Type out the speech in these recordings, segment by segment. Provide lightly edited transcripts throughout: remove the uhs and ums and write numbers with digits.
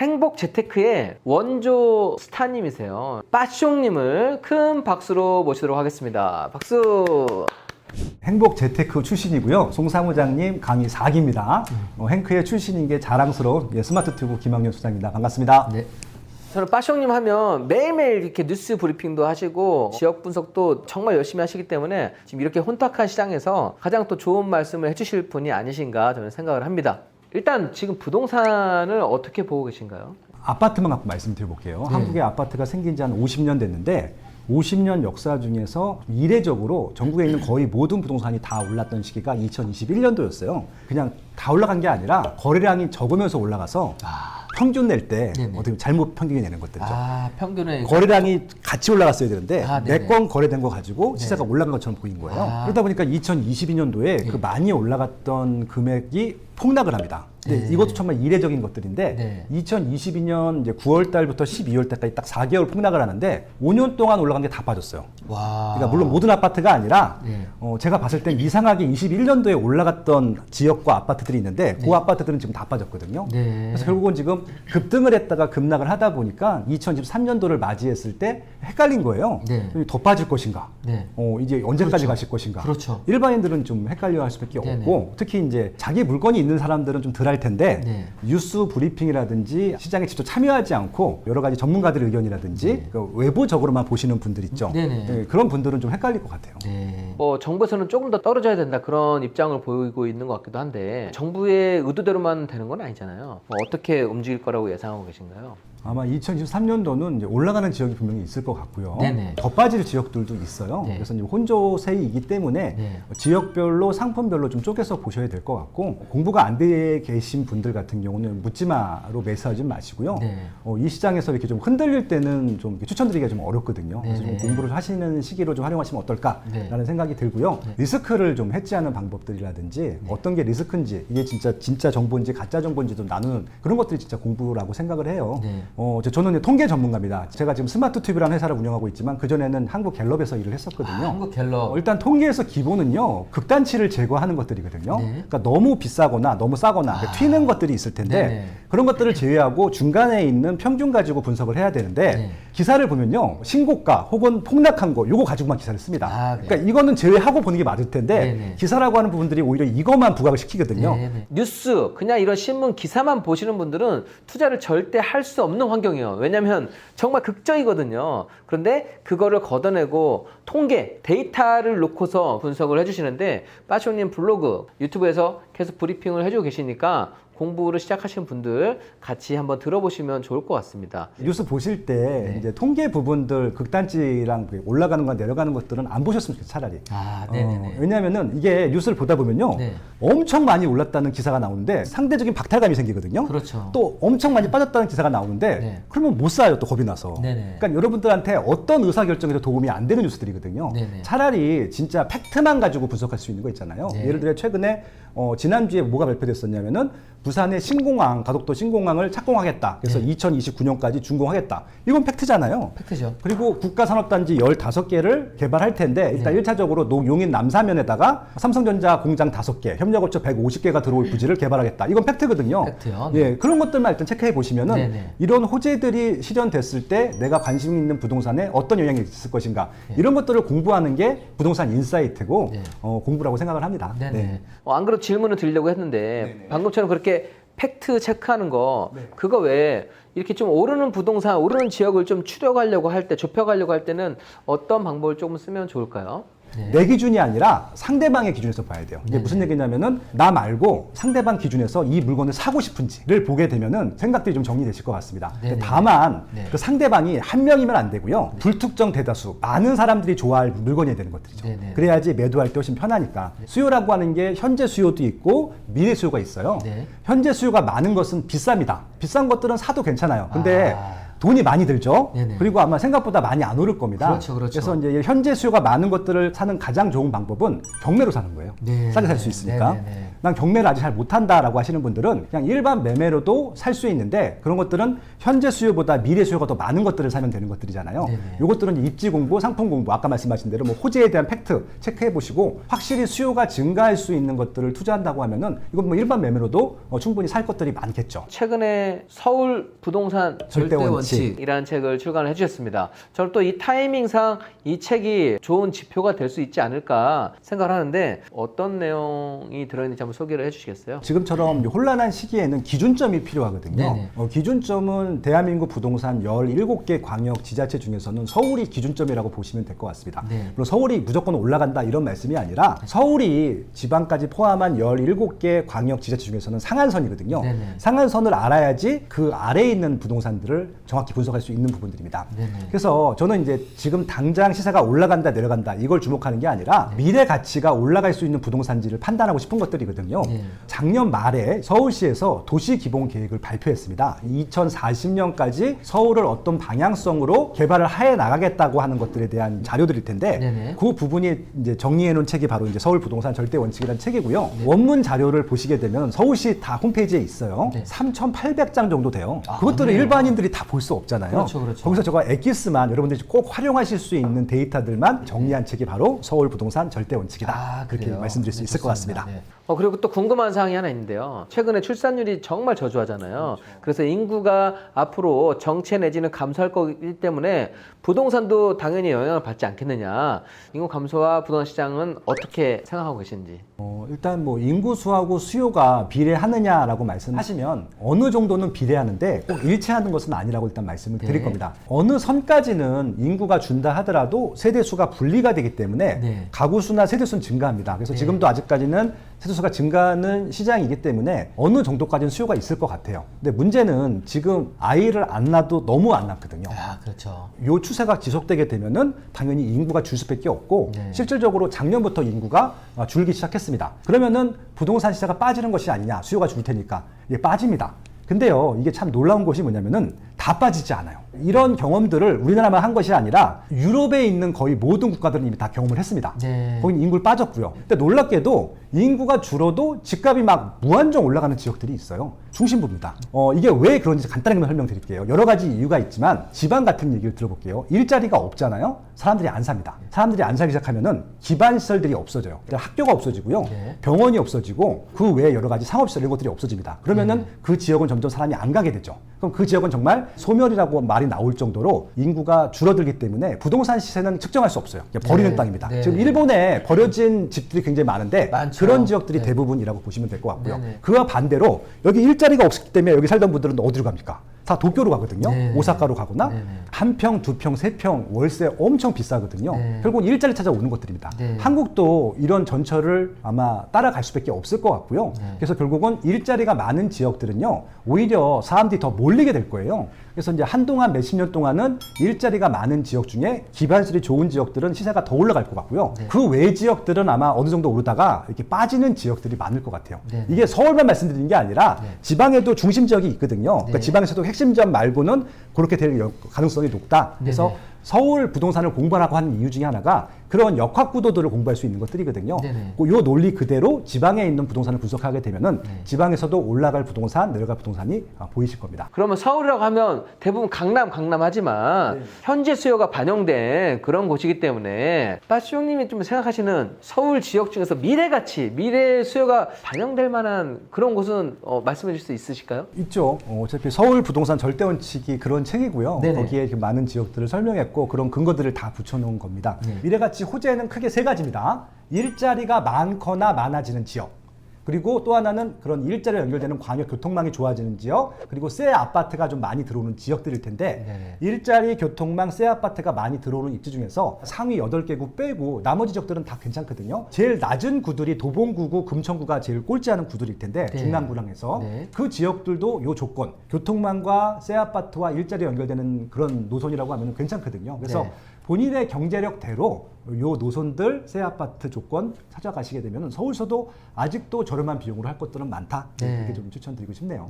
행복 재테크의 원조 스타님이세요. 빠숑님을 큰 박수로 모시도록 하겠습니다. 박수. 행복 재테크 출신이고요. 송 사무장님 강의 4기입니다. 행크의 출신인 게 자랑스러운 스마트튜브 김학년 소장입니다. 반갑습니다. 네. 저는 빠숑님 하면 매일매일 이렇게 뉴스 브리핑도 하시고 지역 분석도 정말 열심히 하시기 때문에 지금 이렇게 혼탁한 시장에서 가장 또 좋은 말씀을 해주실 분이 아니신가 저는 생각을 합니다. 일단 지금 부동산을 어떻게 보고 계신가요? 아파트만 갖고 말씀드려볼게요. 네. 한국의 아파트가 생긴 지 한 50년 됐는데 50년 역사 중에서 이례적으로 전국에 있는 거의 모든 부동산이 다 올랐던 시기가 2021년도였어요. 그냥 다 올라간 게 아니라 거래량이 적으면서 올라가서 평균 낼 때 어떻게 보면 잘못 평균이 내는 것들이죠. 평균에 거래량이 같이 올라갔어야 되는데 네네. 내 건 거래된 거 가지고 시세가 올라간 것처럼 보인 거예요. 그러다 보니까 2022년도에 그 많이 올라갔던 금액이 폭락을 합니다. 근데 이것도 정말 이례적인 것들인데 2022년 이제 9월 달부터 12월 달까지 딱 4개월 폭락을 하는데 5년 동안 올라간 게 다 빠졌어요. 그러니까 물론 모든 아파트가 아니라 제가 봤을 땐 이상하게 21년도에 올라갔던 지역과 아파트들이 있는데 그 아파트들은 지금 다 빠졌거든요. 그래서 결국은 지금 급등을 했다가 급락을 하다 보니까 2023년도를 맞이했을 때 헷갈린 거예요. 더 빠질 것인가? 이제 언제까지 가실 것인가? 그렇죠. 일반인들은 좀 헷갈려할 수밖에 없고 특히 이제 자기 물건이 있는 사람들은 좀 덜 할 텐데 뉴스 브리핑이라든지 시장에 직접 참여하지 않고 여러 가지 전문가들의 의견이라든지 그 외부적으로만 보시는 분들 있죠. 그런 분들은 좀 헷갈릴 것 같아요. 뭐 정부에서는 조금 더 떨어져야 된다 그런 입장을 보이고 있는 것 같기도 한데 정부의 의도대로만 되는 건 아니잖아요. 뭐 어떻게 움직일 거라고 예상하고 계신가요? 아마 2023년도는 이제 올라가는 지역이 분명히 있을 것 같고요. 더 빠질 지역들도 있어요. 그래서 이제 혼조세이기 때문에 지역별로 상품별로 좀 쪼개서 보셔야 될 것 같고 공부가 안 돼 계신 분들 같은 경우는 묻지마로 매수하지 마시고요. 이 시장에서 이렇게 좀 흔들릴 때는 좀 추천드리기가 좀 어렵거든요. 그래서 좀 공부를 하시는 시기로 좀 활용하시면 어떨까라는 생각이 들고요. 리스크를 좀 해지하는 방법들이라든지 어떤 게 리스크인지 이게 진짜 정보인지 가짜 정보인지도 나누는 그런 것들이 진짜 공부라고 생각을 해요. 저는 통계 전문가입니다. 제가 지금 스마트튜브라는 회사를 운영하고 있지만 그전에는 한국갤럽에서 일을 했었거든요. 한국갤럽. 일단 통계에서 기본은요. 극단치를 제거하는 것들이거든요. 그러니까 너무 비싸거나 너무 싸거나 그러니까 튀는 것들이 있을 텐데 그런 것들을 제외하고 중간에 있는 평균 가지고 분석을 해야 되는데 기사를 보면요. 신고가 혹은 폭락한 거 요거 가지고만 기사를 씁니다. 그러니까 이거는 제외하고 보는 게 맞을 텐데 기사라고 하는 부분들이 오히려 이것만 부각을 시키거든요. 뉴스 그냥 이런 신문 기사만 보시는 분들은 투자를 절대 할 수 없는 환경이에요. 왜냐하면 정말 극적이거든요. 그런데 그거를 걷어내고 통계, 데이터를 놓고서 분석을 해주시는데 빠숑님 블로그, 유튜브에서 계속 브리핑을 해주고 계시니까 공부를 시작하신 분들 같이 한번 들어보시면 좋을 것 같습니다. 뉴스 보실 때 이제 통계 부분들 극단치랑 올라가는 거 내려가는 것들은 안 보셨으면 좋겠어요. 차라리. 왜냐하면은 이게 뉴스를 보다 보면요. 엄청 많이 올랐다는 기사가 나오는데 상대적인 박탈감이 생기거든요. 또 엄청 많이 빠졌다는 기사가 나오는데 그러면 못 사요. 또 겁이 나서. 그러니까 여러분들한테 어떤 의사결정에도 도움이 안 되는 뉴스들이거든요. 차라리 진짜 팩트만 가지고 분석할 수 있는 거 있잖아요. 예를 들어 최근에 지난주에 뭐가 발표됐었냐면은 부산의 신공항, 가덕도 신공항을 착공하겠다. 그래서 2029년까지 준공하겠다. 이건 팩트잖아요. 팩트죠. 그리고 국가산업단지 15개를 개발할 텐데 일단 1차적으로 용인 남사면에다가 삼성전자 공장 5개, 협력업체 150개가 들어올 부지를 개발하겠다. 이건 팩트거든요. 팩트요. 그런 것들만 일단 체크해 보시면은 이런 호재들이 실현됐을 때 내가 관심 있는 부동산에 어떤 영향이 있을 것인가. 이런 것들을 공부하는 게 부동산 인사이트고 공부라고 생각을 합니다. 안 그래도 질문을 드리려고 했는데 방금처럼 그렇게 팩트 체크하는 거 그거 외에 이렇게 좀 오르는 부동산, 오르는 지역을 좀 추려가려고 할 때, 좁혀가려고 할 때는 어떤 방법을 조금 쓰면 좋을까요? 내 기준이 아니라 상대방의 기준에서 봐야 돼요. 이게 무슨 얘기냐면은 나 말고 상대방 기준에서 이 물건을 사고 싶은지를 보게 되면은 생각들이 좀 정리되실 것 같습니다. 다만 그 상대방이 한 명이면 안 되고요. 불특정 대다수 많은 사람들이 좋아할 물건이어야 되는 것들이죠. 그래야지 매도할 때 훨씬 편하니까. 수요라고 하는 게 현재 수요도 있고 미래 수요가 있어요. 현재 수요가 많은 것은 비쌉니다. 비싼 것들은 사도 괜찮아요. 근데 돈이 많이 들죠. 그리고 아마 생각보다 많이 안 오를 겁니다. 그래서 이제 현재 수요가 많은 것들을 사는 가장 좋은 방법은 경매로 사는 거예요. 싸게 살 수 있으니까. 난 경매를 아직 잘 못한다라고 하시는 분들은 그냥 일반 매매로도 살 수 있는데 그런 것들은 현재 수요보다 미래 수요가 더 많은 것들을 사면 되는 것들이잖아요. 이것들은 입지 공부, 상품 공부, 아까 말씀하신 대로 뭐 호재에 대한 팩트 체크해 보시고 확실히 수요가 증가할 수 있는 것들을 투자한다고 하면은 이건 뭐 일반 매매로도 충분히 살 것들이 많겠죠. 최근에 서울 부동산 절대 원칙이라는 책을 출간을 해주셨습니다. 저는 또 이 타이밍상 이 책이 좋은 지표가 될 수 있지 않을까 생각을 하는데 어떤 내용이 들어있는지 한번 소개를 해주시겠어요? 지금처럼 혼란한 시기에는 기준점이 필요하거든요. 기준점은 대한민국 부동산 17개 광역 지자체 중에서는 서울이 기준점이라고 보시면 될 것 같습니다. 물론 서울이 무조건 올라간다 이런 말씀이 아니라 서울이 지방까지 포함한 17개 광역 지자체 중에서는 상한선이거든요. 상한선을 알아야지 그 아래에 있는 부동산들을 정확히 분석할 수 있는 부분들입니다. 그래서 저는 이제 지금 당장 시세가 올라간다 내려간다 이걸 주목하는 게 아니라 미래 가치가 올라갈 수 있는 부동산지를 판단하고 싶은 것들이거든요. 작년 말에 서울시에서 도시기본계획을 발표했습니다. 2040년까지 서울을 어떤 방향성으로 개발을 해 나가겠다고 하는 것들에 대한 자료들일 텐데 그 부분이 이제 정리해 놓은 책이 바로 이제 서울 부동산 절대 원칙이라는 책이고요. 원문 자료를 보시게 되면 서울시 다 홈페이지에 있어요. 3,800장 정도 돼요. 그것들을 일반인들이 다 볼 수 없잖아요. 거기서 제가 엑기스만 여러분들이 꼭 활용하실 수 있는 데이터들만 정리한 책이 바로 서울 부동산 절대 원칙이다. 그렇게 말씀드릴 수 있을 것 같습니다. 그리고 또 궁금한 사항이 하나 있는데요. 최근에 출산율이 정말 저조하잖아요. 그래서 인구가 앞으로 정체 내지는 감소할 거기 때문에 부동산도 당연히 영향을 받지 않겠느냐. 인구 감소와 부동산 시장은 어떻게 생각하고 계신지. 일단 뭐 인구 수하고 수요가 비례하느냐라고 말씀하시면 어느 정도는 비례하는데 꼭 일치하는 것은 아니라고 일단 말씀을 드릴 겁니다. 어느 선까지는 인구가 준다 하더라도 세대수가 분리가 되기 때문에 가구 수나 세대수는 증가합니다. 그래서 지금도 아직까지는 세대수가 증가하는 시장이기 때문에 어느 정도까지는 수요가 있을 것 같아요. 근데 문제는 지금 아이를 안 낳아도 너무 안 낳거든요. 요 추세가 지속되게 되면은 당연히 인구가 줄 수밖에 없고 실질적으로 작년부터 인구가 줄기 시작했습니다. 그러면은 부동산 시세가 빠지는 것이 아니냐, 수요가 줄 테니까 이게 빠집니다. 근데요, 이게 참 놀라운 것이 뭐냐면은 다 빠지지 않아요. 이런 경험들을 우리나라만 한 것이 아니라 유럽에 있는 거의 모든 국가들은 이미 다 경험을 했습니다. 거기는 인구를 빠졌고요. 근데 놀랍게도 인구가 줄어도 집값이 막 무한정 올라가는 지역들이 있어요. 중심부입니다. 이게 왜 그런지 간단하게 설명드릴게요. 여러 가지 이유가 있지만 지방 같은 얘기를 들어볼게요. 일자리가 없잖아요. 사람들이 안 삽니다. 사람들이 안 사기 시작하면은 기반 시설들이 없어져요. 학교가 없어지고요. 병원이 없어지고 그 외에 여러 가지 상업시설 이런 것들이 없어집니다. 그러면은 그 지역은 점점 사람이 안 가게 되죠. 그럼 그 지역은 정말 소멸이라고 말이 나올 정도로 인구가 줄어들기 때문에 부동산 시세는 측정할 수 없어요. 버리는 땅입니다. 지금 일본에 버려진 집들이 굉장히 많은데 그런 지역들이 대부분이라고 보시면 될 것 같고요. 그와 반대로 여기 일자리가 없기 때문에 여기 살던 분들은 어디로 갑니까? 다 도쿄로 가거든요. 오사카로 가거나 한 평, 두 평, 세 평 월세 엄청 비싸거든요. 결국은 일자리 찾아오는 것들입니다. 한국도 이런 전철을 아마 따라갈 수밖에 없을 것 같고요. 그래서 결국은 일자리가 많은 지역들은요, 오히려 사람들이 더 몰리게 될 거예요. 그래서 이제 한동안 몇십 년 동안은 일자리가 많은 지역 중에 기반시설이 좋은 지역들은 시세가 더 올라갈 것 같고요. 그 외 지역들은 아마 어느 정도 오르다가 이렇게 빠지는 지역들이 많을 것 같아요. 이게 서울만 말씀드리는 게 아니라 지방에도 중심 지역이 있거든요. 그러니까 지방에서도 핵심 지역 말고는 그렇게 될 가능성이 높다. 그래서 서울 부동산을 공부하라고 하는 이유 중에 하나가 그런 역학구도들을 공부할 수 있는 것들이거든요. 이 논리 그대로 지방에 있는 부동산을 분석하게 되면은 지방에서도 올라갈 부동산, 내려갈 부동산이 보이실 겁니다. 그러면 서울이라고 하면 대부분 강남하지만 현재 수요가 반영된 그런 곳이기 때문에 빠시용님이 좀 생각하시는 서울 지역 중에서 미래가치, 미래 수요가 반영될 만한 그런 곳은 말씀해 주실 수 있으실까요? 있죠. 어차피 서울 부동산 절대 원칙이 그런 책이고요. 거기에 많은 지역들을 설명했고 그런 근거들을 다 붙여놓은 겁니다. 미래가치 호재는 크게 세 가지입니다. 일자리가 많거나 많아지는 지역, 그리고 또 하나는 그런 일자리와 연결되는 광역 교통망이 좋아지는 지역, 그리고 새 아파트가 좀 많이 들어오는 지역들일 텐데 일자리, 교통망, 새 아파트가 많이 들어오는 입지 중에서 상위 8개구 빼고 나머지 지역들은 다 괜찮거든요. 제일 낮은 구들이 도봉구구, 금천구가 제일 꼴찌하는 구들일 텐데 중남구랑에서 그 지역들도 요 조건, 교통망과 새 아파트와 일자리 연결되는 그런 노선이라고 하면 괜찮거든요. 그래서 본인의 경제력대로 요 노선들, 새 아파트 조건 찾아가시게 되면 서울서도 아직도 저렴한 비용으로 할 것들은 많다. 이렇게 좀 추천드리고 싶네요.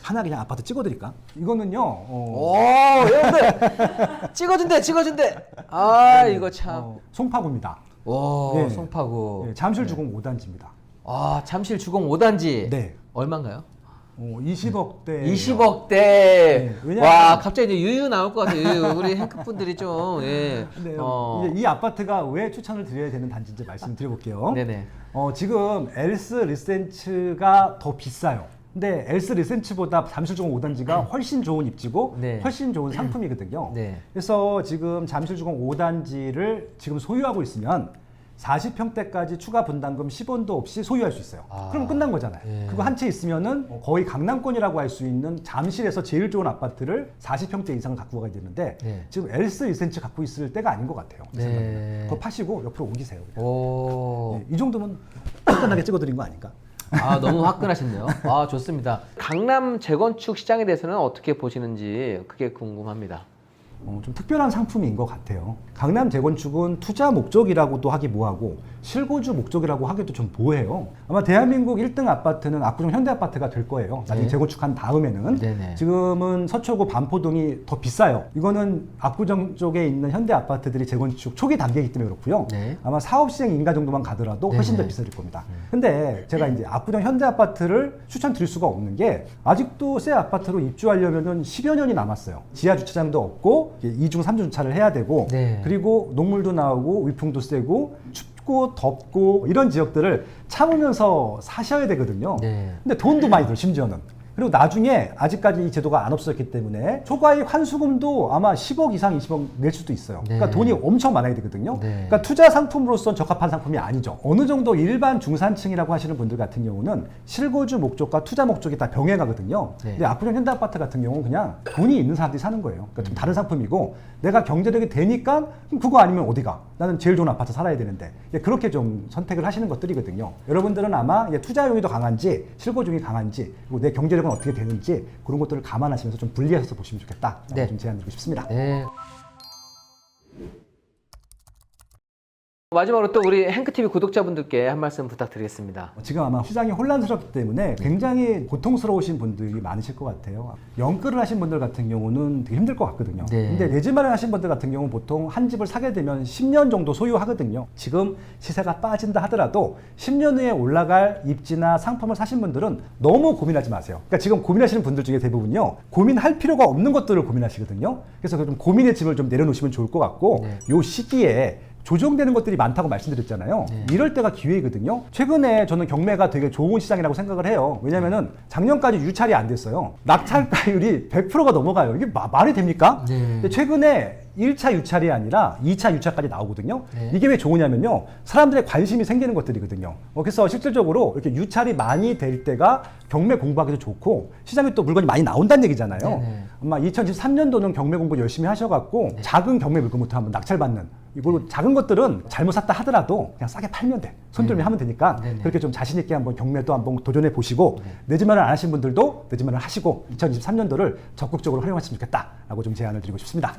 하나 그냥 아파트 찍어드릴까? 이거는요. 여러분들 찍어준대. 이거 참. 송파구입니다. 송파구. 잠실주공 5단지입니다. 아, 잠실 주공 5단지. 네. 얼마인가요? 20억대. 20억대. 왜냐면- 와, 갑자기 이제 유유 나올 것 같아요. 유유. 우리 행크 분들이 좀, 예. 네, 이제 이 아파트가 왜 추천을 드려야 되는 단지인지 말씀드려볼게요. 네네. 지금 엘스 리센츠가 더 비싸요. 근데 엘스 리센츠보다 잠실주공 5단지가 훨씬 좋은 입지고 네. 훨씬 좋은 상품이거든요. 네. 그래서 지금 잠실주공 5단지를 지금 소유하고 있으면 40평대까지 추가 분담금 10원도 없이 소유할 수 있어요. 아. 그럼 끝난 거잖아요. 예. 그거 한 채 있으면은 거의 강남권이라고 할 수 있는 잠실에서 제일 좋은 아파트를 40평대 이상을 갖고 가야 되는데 네. 지금 엘스 1cm 갖고 있을 때가 아닌 것 같아요. 제 네. 생각에는. 그거 파시고 옆으로 옮기세요. 오. 이 정도면 간단하게 찍어드린 거 아닌가? 아, 너무 화끈하신데요. 아, 좋습니다. 강남 재건축 시장에 대해서는 어떻게 보시는지 그게 궁금합니다. 좀 특별한 상품인 것 같아요. 강남 재건축은 투자 목적이라고도 하기 뭐하고 실거주 목적이라고 하기도 좀 뭐해요. 아마 대한민국 1등 아파트는 압구정 현대아파트가 될 거예요. 나중에 네. 재건축한 다음에는. 네네. 지금은 서초구 반포동이 더 비싸요. 이거는 압구정 쪽에 있는 현대아파트들이 재건축 초기 단계이기 때문에 그렇고요. 네. 아마 사업 시행 인가 정도만 가더라도 훨씬 네네. 더 비싸질 겁니다. 근데 제가 이제 압구정 현대아파트를 추천드릴 수가 없는 게 아직도 새 아파트로 입주하려면은 10여 년이 남았어요. 지하 주차장도 없고 2중 3중 주차를 해야 되고 네. 그리고 녹물도 나오고 위풍도 세고 춥고 덥고 이런 지역들을 참으면서 사셔야 되거든요. 네. 근데 돈도 많이 들어 심지어는. 그리고 나중에 아직까지 이 제도가 안 없어졌기 때문에 초과이익 환수금도 아마 10억 이상 20억 낼 수도 있어요. 네. 그러니까 돈이 엄청 많아야 되거든요. 네. 그러니까 투자 상품으로서는 적합한 상품이 아니죠. 어느 정도 일반 중산층이라고 하시는 분들 같은 경우는 실거주 목적과 투자 목적이 다 병행하거든요. 네. 근데 압구정 현대아파트 같은 경우는 그냥 돈이 있는 사람들이 사는 거예요. 그러니까 좀 다른 상품이고 내가 경제력이 되니까 그럼 그거 아니면 어디가? 나는 제일 좋은 아파트 살아야 되는데 그렇게 좀 선택을 하시는 것들이거든요. 여러분들은 아마 투자용이도 강한지 실거주용이 강한지 그리고 내 경제력은 어떻게 되는지 그런 것들을 감안하시면서 좀 분리해서 보시면 좋겠다. 네. 좀 제안드리고 싶습니다. 네. 마지막으로 또 우리 행크TV 구독자분들께 한 말씀 부탁드리겠습니다. 지금 아마 시장이 혼란스럽기 때문에 굉장히 고통스러우신 분들이 많으실 것 같아요. 영끌을 하신 분들 같은 경우는 되게 힘들 것 같거든요. 네. 근데 내 집 마련하신 분들 같은 경우는 보통 한 집을 사게 되면 10년 정도 소유하거든요. 지금 시세가 빠진다 하더라도 10년 후에 올라갈 입지나 상품을 사신 분들은 너무 고민하지 마세요. 그러니까 지금 고민하시는 분들 중에 대부분요. 고민할 필요가 없는 것들을 고민하시거든요. 그래서 좀 고민의 짐을 좀 내려놓으시면 좋을 것 같고 네. 요 시기에 조정되는 것들이 많다고 말씀드렸잖아요. 네. 이럴 때가 기회거든요. 최근에 저는 경매가 되게 좋은 시장이라고 생각을 해요. 왜냐면은 작년까지 유찰이 안 됐어요. 낙찰가율이 100%가 넘어가요. 이게 말이 됩니까? 네. 근데 최근에 1차 유찰이 아니라 2차 유찰까지 나오거든요. 네. 이게 왜 좋으냐면요. 사람들의 관심이 생기는 것들이거든요. 그래서 실질적으로 이렇게 유찰이 많이 될 때가 경매 공부하기도 좋고 시장에 또 물건이 많이 나온다는 얘기잖아요. 네네. 아마 2023년도는 경매 공부 열심히 하셔갖고 작은 경매 물건부터 한번 낙찰받는 이걸로 작은 것들은 잘못 샀다 하더라도 그냥 싸게 팔면 돼. 손들면 하면 되니까 네네. 그렇게 좀 자신 있게 한번 경매도 한번 도전해 보시고 내 집 마련 안 하신 분들도 내 집 마련 하시고 2023년도를 적극적으로 활용하시면 좋겠다라고 좀 제안을 드리고 싶습니다.